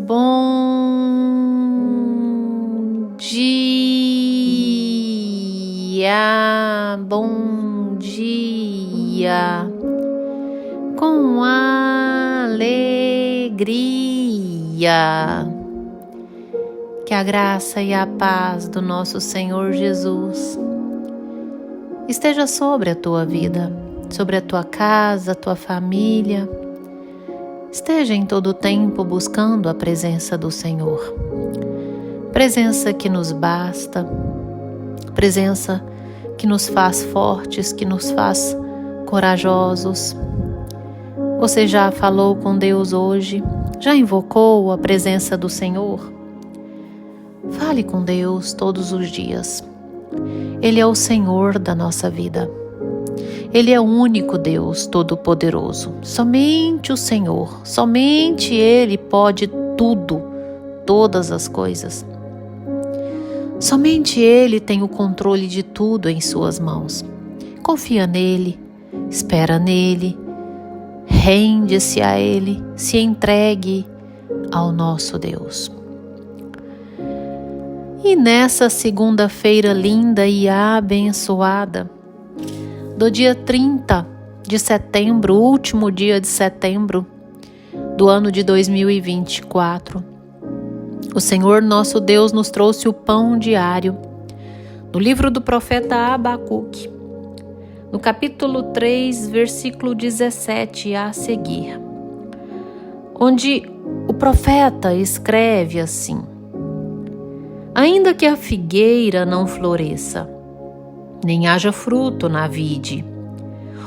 Bom dia, bom dia, com alegria. Que a graça e a paz do nosso Senhor Jesus esteja sobre a tua vida, sobre a tua casa, a tua família. Esteja em todo o tempo buscando a presença do Senhor. Presença que nos basta, presença que nos faz fortes, que nos faz corajosos. Você já falou com Deus hoje? Já invocou a presença do Senhor? Fale com Deus todos os dias. Ele é o Senhor da nossa vida. Ele é o único Deus Todo-Poderoso. Somente o Senhor, somente Ele pode tudo, todas as coisas. Somente Ele tem o controle de tudo em suas mãos. Confia nele, espera nele, rende-se a Ele, se entregue ao nosso Deus. E nessa segunda-feira linda e abençoada, do dia 30 de setembro, último dia de setembro do ano de 2024, o Senhor nosso Deus nos trouxe o pão diário no livro do profeta Abacuque, no capítulo 3, versículo 17 a seguir, onde o profeta escreve assim: Ainda que a figueira não floresça, nem haja fruto na vide,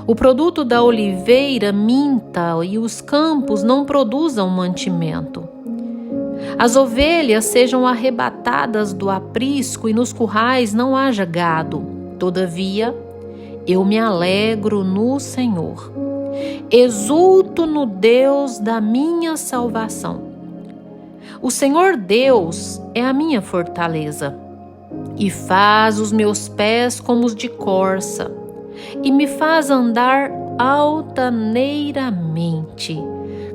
o produto da oliveira minta e os campos não produzam mantimento, as ovelhas sejam arrebatadas do aprisco e nos currais não haja gado, todavia eu me alegro no Senhor, exulto no Deus da minha salvação. O Senhor Deus é a minha fortaleza e faz os meus pés como os de corça e me faz andar altaneiramente.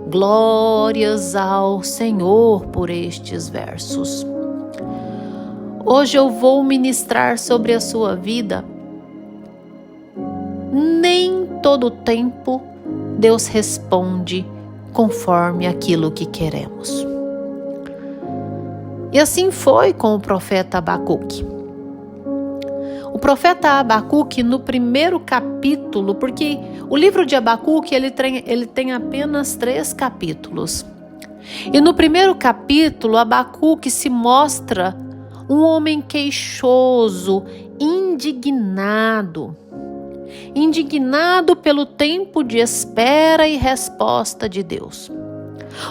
Glórias ao Senhor por estes versos. Hoje eu vou ministrar sobre a sua vida. Nem todo o tempo Deus responde conforme aquilo que queremos. E assim foi com o profeta Abacuque. O profeta Abacuque, no primeiro capítulo, porque o livro de Abacuque ele tem apenas 3 capítulos. E no primeiro capítulo, Abacuque se mostra um homem queixoso, indignado pelo tempo de espera e resposta de Deus.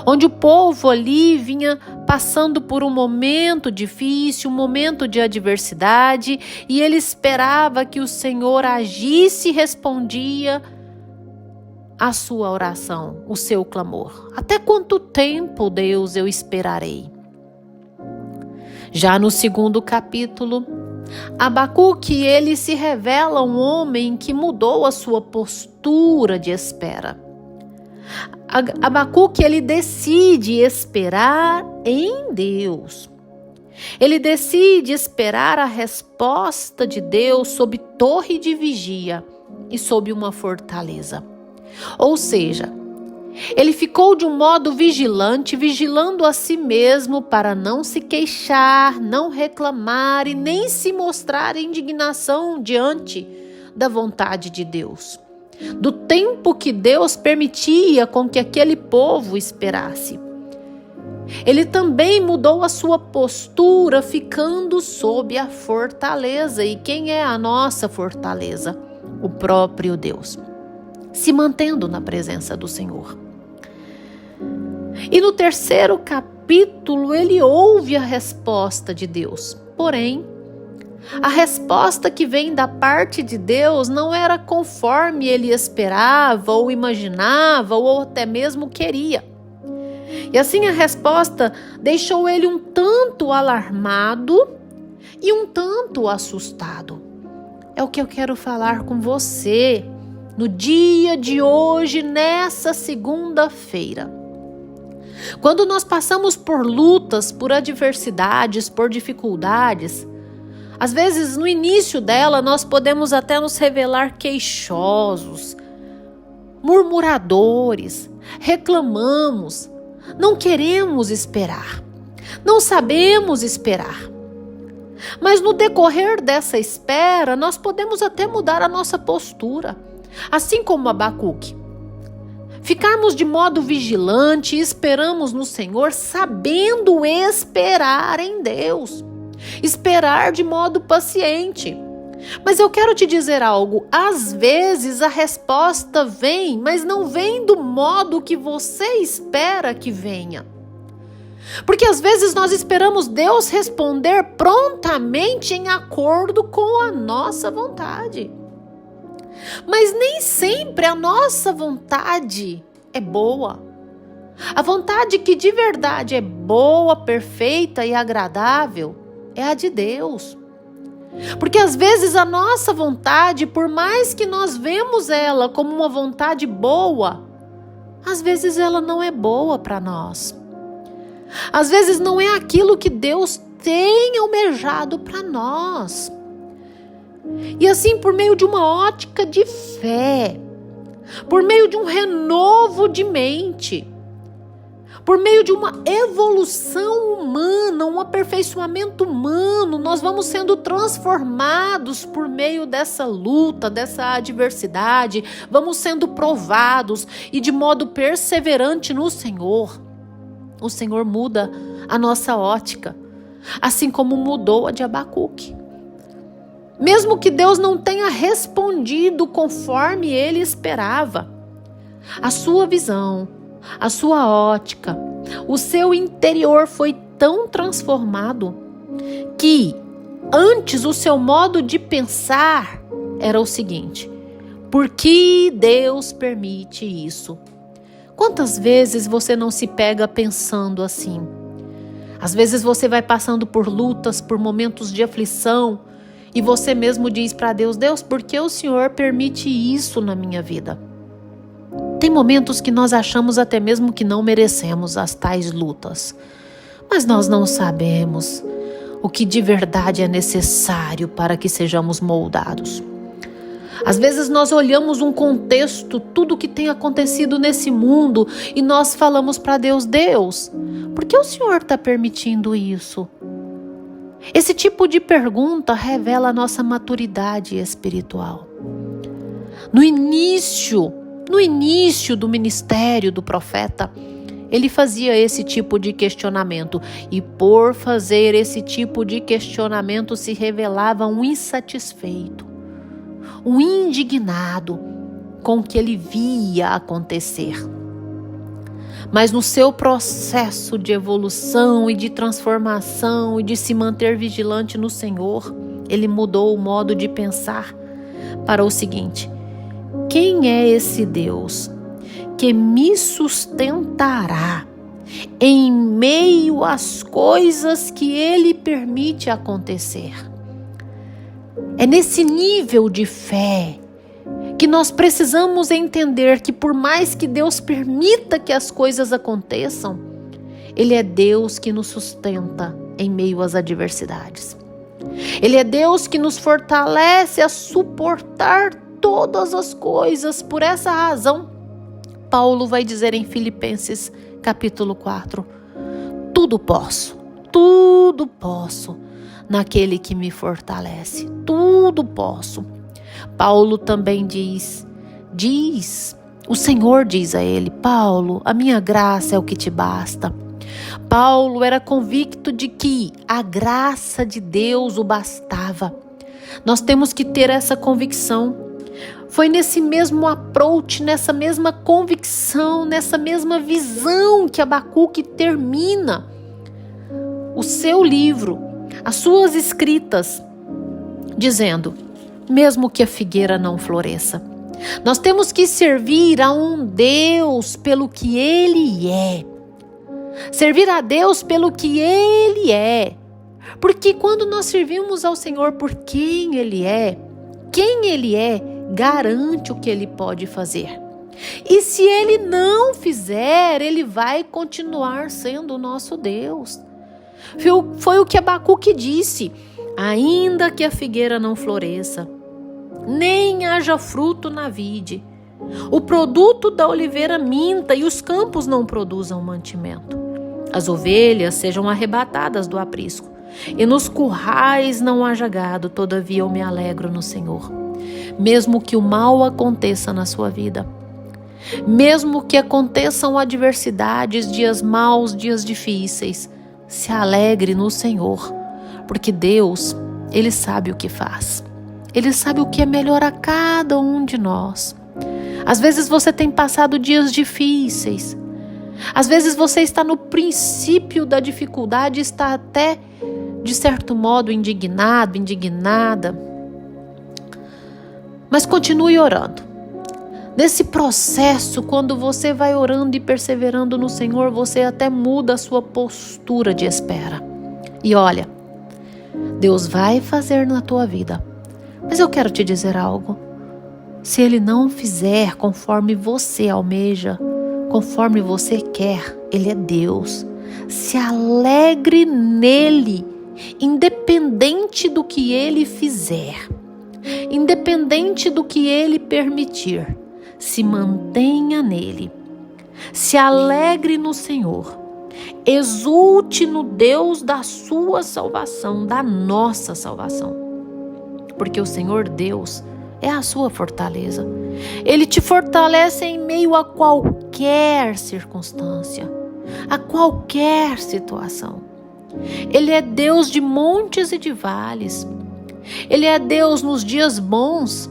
Onde o povo ali vinha passando por um momento difícil, um momento de adversidade, e ele esperava que o Senhor agisse e respondia a sua oração, o seu clamor. Até quanto tempo, Deus, eu esperarei? Já no segundo capítulo, Abacuque, ele se revela um homem que mudou a sua postura de espera. Abacuque, ele decide esperar em Deus. Ele decide esperar a resposta de Deus sob torre de vigia e sob uma fortaleza. Ou seja, ele ficou de um modo vigilante, vigilando a si mesmo para não se queixar, não reclamar e nem se mostrar indignação diante da vontade de Deus. Do tempo que Deus permitia com que aquele povo esperasse. Ele também mudou a sua postura, ficando sob a fortaleza. E quem é a nossa fortaleza? O próprio Deus. Se mantendo na presença do Senhor. E no terceiro capítulo, ele ouve a resposta de Deus. Porém, a resposta que vem da parte de Deus não era conforme ele esperava ou imaginava ou até mesmo queria. E assim a resposta deixou ele um tanto alarmado e um tanto assustado. É o que eu quero falar com você no dia de hoje, nessa segunda-feira. Quando nós passamos por lutas, por adversidades, por dificuldades, às vezes no início dela nós podemos até nos revelar queixosos, murmuradores, reclamamos, não queremos esperar, não sabemos esperar. Mas no decorrer dessa espera, nós podemos até mudar a nossa postura, assim como Abacuque. Ficarmos de modo vigilante e esperamos no Senhor, sabendo esperar em Deus. Esperar de modo paciente. Mas eu quero te dizer algo, às vezes a resposta vem, mas não vem do modo que você espera que venha. Porque às vezes nós esperamos Deus responder prontamente em acordo com a nossa vontade. Mas nem sempre a nossa vontade é boa. A vontade que de verdade é boa, perfeita e agradável é a de Deus. Porque às vezes a nossa vontade, por mais que nós vemos ela como uma vontade boa, às vezes ela não é boa para nós. Às vezes não é aquilo que Deus tem almejado para nós. E assim, por meio de uma ótica de fé, por meio de um renovo de mente, por meio de uma evolução humana, um aperfeiçoamento humano, nós vamos sendo transformados por meio dessa luta, dessa adversidade, vamos sendo provados e de modo perseverante no Senhor. O Senhor muda a nossa ótica, assim como mudou a de Abacuque. Mesmo que Deus não tenha respondido conforme ele esperava, a sua visão, a sua ótica, o seu interior foi tão transformado que antes o seu modo de pensar era o seguinte: por que Deus permite isso? Quantas vezes você não se pega pensando assim? Às vezes você vai passando por lutas, por momentos de aflição, e você mesmo diz para Deus: Deus, por que o Senhor permite isso na minha vida? Tem momentos que nós achamos até mesmo que não merecemos as tais lutas, mas nós não sabemos o que de verdade é necessário para que sejamos moldados. Às vezes nós olhamos um contexto, tudo que tem acontecido nesse mundo, e nós falamos para Deus: Deus, por que o Senhor está permitindo isso? Esse tipo de pergunta revela a nossa maturidade espiritual. No início do ministério do profeta, ele fazia esse tipo de questionamento, e por fazer esse tipo de questionamento se revelava um insatisfeito, um indignado com o que ele via acontecer. Mas no seu processo de evolução e de transformação e de se manter vigilante no Senhor, ele mudou o modo de pensar para o seguinte: quem é esse Deus que me sustentará em meio às coisas que ele permite acontecer? É nesse nível de fé que nós precisamos entender que, por mais que Deus permita que as coisas aconteçam, Ele é Deus que nos sustenta em meio às adversidades. Ele é Deus que nos fortalece a suportar todas as coisas. Por essa razão, Paulo vai dizer em Filipenses capítulo 4, tudo posso naquele que me fortalece, tudo posso. Paulo também diz, o Senhor diz a ele: Paulo, a minha graça é o que te basta. Paulo era convicto de que a graça de Deus o bastava. Nós temos que ter essa convicção. Foi nesse mesmo approach, nessa mesma convicção, nessa mesma visão que Abacuque termina o seu livro, as suas escritas, dizendo: mesmo que a figueira não floresça, nós temos que servir a um Deus pelo que Ele é. Servir a Deus pelo que Ele é. Porque quando nós servimos ao Senhor por quem Ele é, garante o que Ele pode fazer. E se Ele não fizer, Ele vai continuar sendo o nosso Deus. Foi o que Abacuque disse: ainda que a figueira não floresça, nem haja fruto na vide, o produto da oliveira minta e os campos não produzam mantimento, as ovelhas sejam arrebatadas do aprisco, e nos currais não haja gado, todavia eu me alegro no Senhor. Mesmo que o mal aconteça na sua vida, mesmo que aconteçam adversidades, dias maus, dias difíceis, se alegre no Senhor, porque Deus, Ele sabe o que faz. Ele sabe o que é melhor a cada um de nós. Às vezes você tem passado dias difíceis. Às vezes você está no princípio da dificuldade, está até, de certo modo, indignado, indignada. Mas continue orando. Nesse processo, quando você vai orando e perseverando no Senhor, você até muda a sua postura de espera. E olha, Deus vai fazer na tua vida. Mas eu quero te dizer algo. Se Ele não fizer conforme você almeja, conforme você quer, Ele é Deus. Se alegre nele, independente do que Ele fizer, independente do que Ele permitir. Se mantenha nele, se alegre no Senhor, exulte no Deus da sua salvação, da nossa salvação, porque o Senhor Deus é a sua fortaleza. Ele te fortalece em meio a qualquer circunstância, a qualquer situação. Ele é Deus de montes e de vales. Ele é Deus nos dias bons,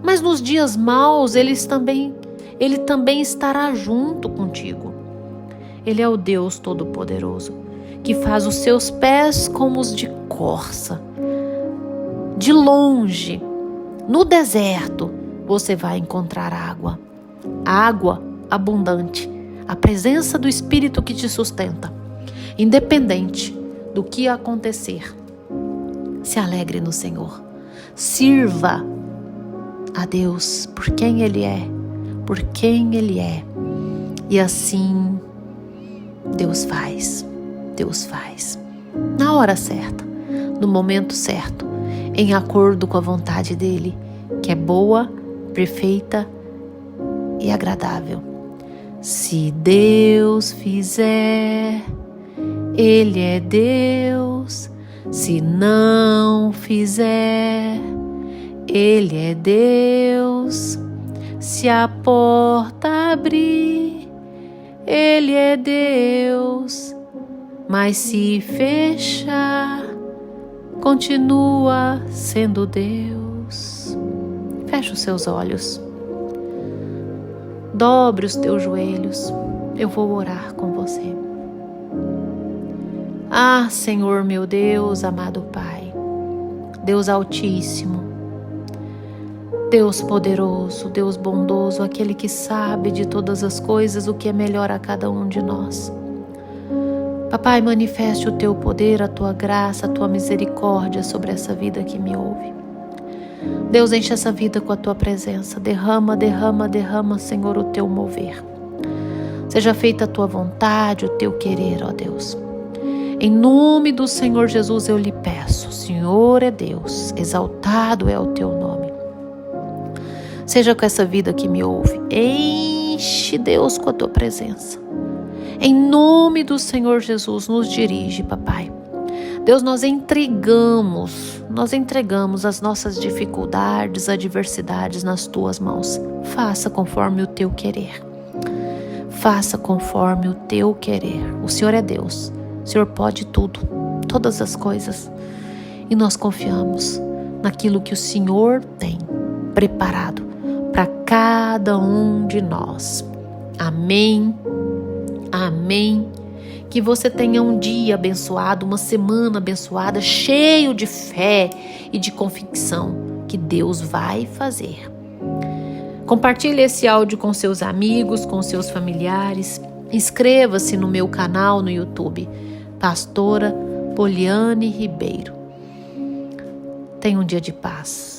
mas nos dias maus Ele também estará junto contigo. Ele é o Deus Todo-Poderoso, que faz os seus pés como os de corça. De longe, no deserto, você vai encontrar água. Água abundante, a presença do Espírito que te sustenta. Independente do que acontecer, se alegre no Senhor. Sirva a Deus por quem Ele é, por quem Ele é. E assim Deus faz, na hora certa, no momento certo, em acordo com a vontade dEle, que é boa, perfeita e agradável. Se Deus fizer, Ele é Deus. Se não fizer, Ele é Deus. Se a porta abrir, Ele é Deus. Mas se fechar, continua sendo Deus. Feche os seus olhos. Dobre os teus joelhos. Eu vou orar com você. Ah, Senhor meu Deus, amado Pai, Deus Altíssimo, Deus poderoso, Deus bondoso, aquele que sabe de todas as coisas o que é melhor a cada um de nós. Papai, manifeste o teu poder, a tua graça, a tua misericórdia sobre essa vida que me ouve. Deus, enche essa vida com a tua presença. Derrama, Senhor, o teu mover. Seja feita a tua vontade, o teu querer, ó Deus. Em nome do Senhor Jesus eu lhe peço, o Senhor é Deus, exaltado é o teu nome. Seja com essa vida que me ouve, enche, Deus, com a tua presença. Em nome do Senhor Jesus, nos dirige, papai. Deus, nós entregamos as nossas dificuldades, adversidades nas tuas mãos. Faça conforme o teu querer. Faça conforme o teu querer. O Senhor é Deus. O Senhor pode tudo, todas as coisas. E nós confiamos naquilo que o Senhor tem preparado para cada um de nós. Amém. Amém. Que você tenha um dia abençoado, uma semana abençoada, cheio de fé e de convicção que Deus vai fazer. Compartilhe esse áudio com seus amigos, com seus familiares. Inscreva-se no meu canal no YouTube, Pastora Poliane Ribeiro. Tenha um dia de paz.